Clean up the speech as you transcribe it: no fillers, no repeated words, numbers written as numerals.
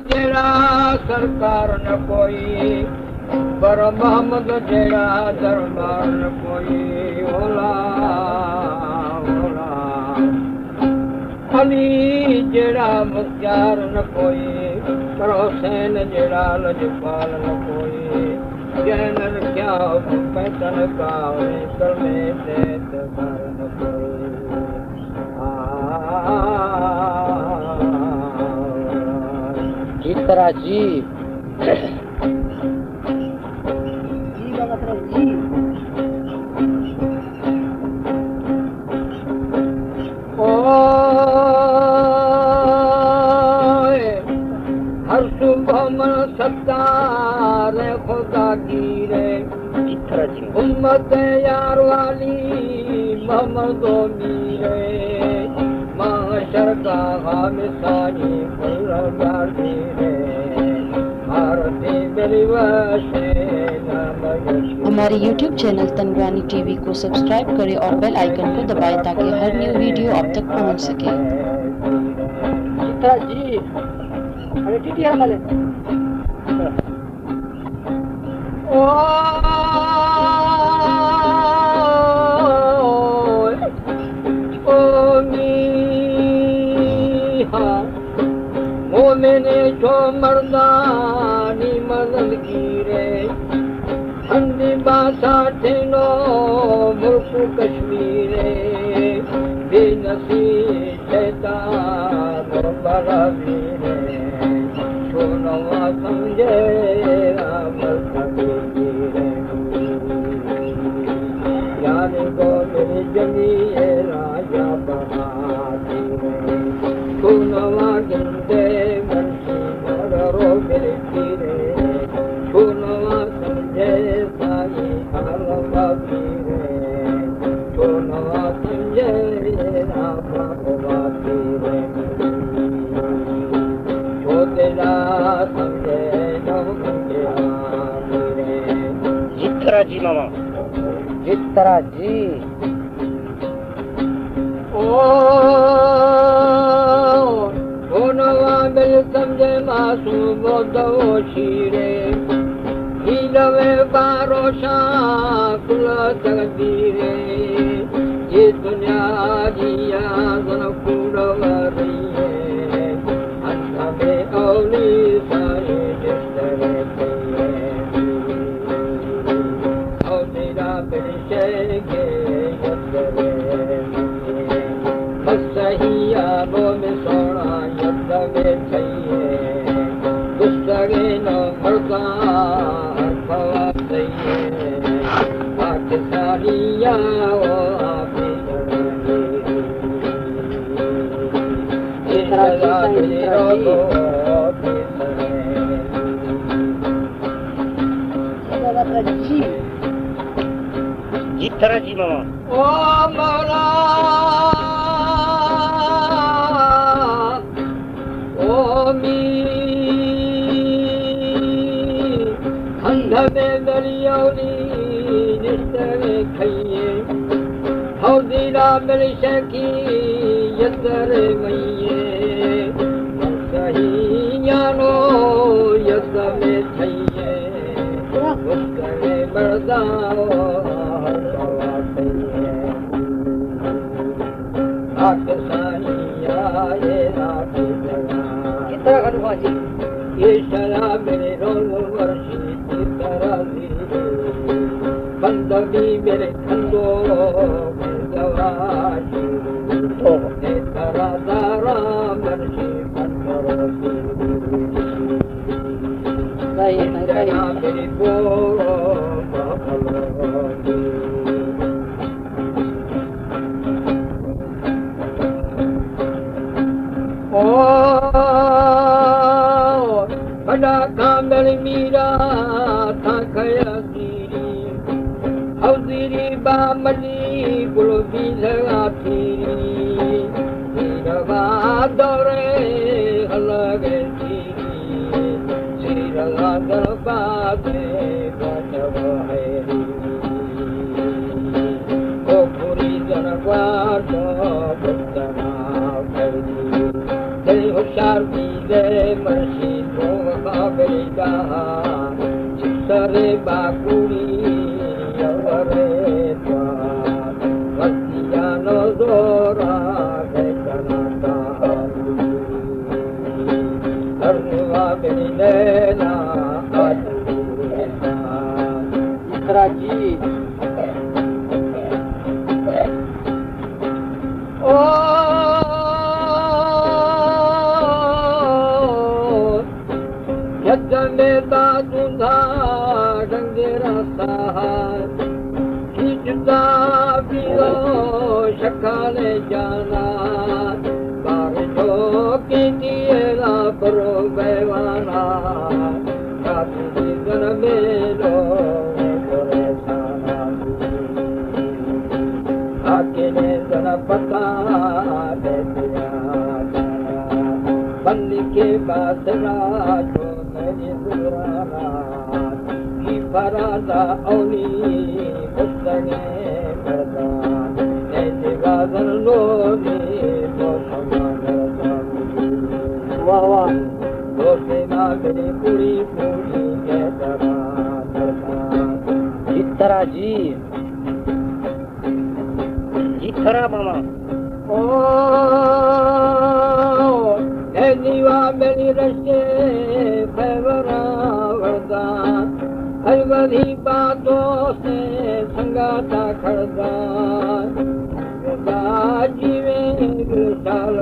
जड़ा सरकार न कोई पर मोहम्मद जड़ा दरबार न कोई ओला ओला अली जड़ा मुख्तार न कोई पर हुसैन जड़ा लजपाल न कोई जैन क्या पैतन का करने दे दरबार न कोई तरह जी जी ओ हर सुबह मन सत्तार खुदा गिरे उम्मत यार वाली मोहम्मद मीरे माशर का हामिसानी फुलगार गिरे हमारे YouTube चैनल तनवानी टीवी को सब्सक्राइब करें और बेल आइकन को दबाएं ताकि हर न्यू वीडियो आप तक पहुंच सके। जी अरे टीटी हमारे मैंने जो मर्दानी मदद की रे ठंडी बासा ठेनो मुल्क कश्मीर बेनसी शैतान बड़ा वीर सोनवा समझे अमल फकीर यार को मेरी जमी राजा बहादी सोनवा गिंदे जी मामा जितरा जी ओ सोनवा बिल समझे मासूम दो शीरे हीलवे बारो शाकुल तकदीरे ये दुनिया जिया जन कुड़वरी है अंत में औली सारे जिस्तरे के मसहिया वो में सोना यद में चाहिए गुस्सगे न मर्दा फवा चाहिए पाकिस्तानिया वो आपे जितरा जी मामा ओ मौला ओ मी अंध में दरियोनी निस्तरे खइए हौदीरा मिल शकी यदर मइए सही यानो यद में थइए उसकरे बरदाओ ये शराब मेरे रोल वर्षी की तरह बंदगी मेरे खंडो में गवाशी तेरा दारा मर्शी बंदरोसी मेरी बोलो बड़ा कामल मीरा था खयासीरी हौजीरी बामली गुलबी लगा थीरी रवा दौरे अलग थीरी रवा दरबारे बचव है ओ पूरी जनवार तो बदना कर दी होशियार भी दे मर्शी बेटा चित्तरे बाकुड़ी अवरे भक्तिया नो जोरा देखना धर्मवा बेलेना इतरा जी ओ जगमेदा दुधा डंगेरा सहार खिचता पियो शकाले जाना बार जो की दिएला परो बेवाना काती जन मेलो करे साना आके ने जन पता दे दिया बंदी के बादरा जो फरादा औली मुस्तने करदा ऐसे गाजर लोगे तो समाना वाह वाह दोस्ते ना मेरी पूरी पूरी के दरा इतरा जी इतरा मामा ओ जीवा मेरी रस्ते फेवरा वरदान हर बड़ी बातों से संगाता खड़दा जीवे साल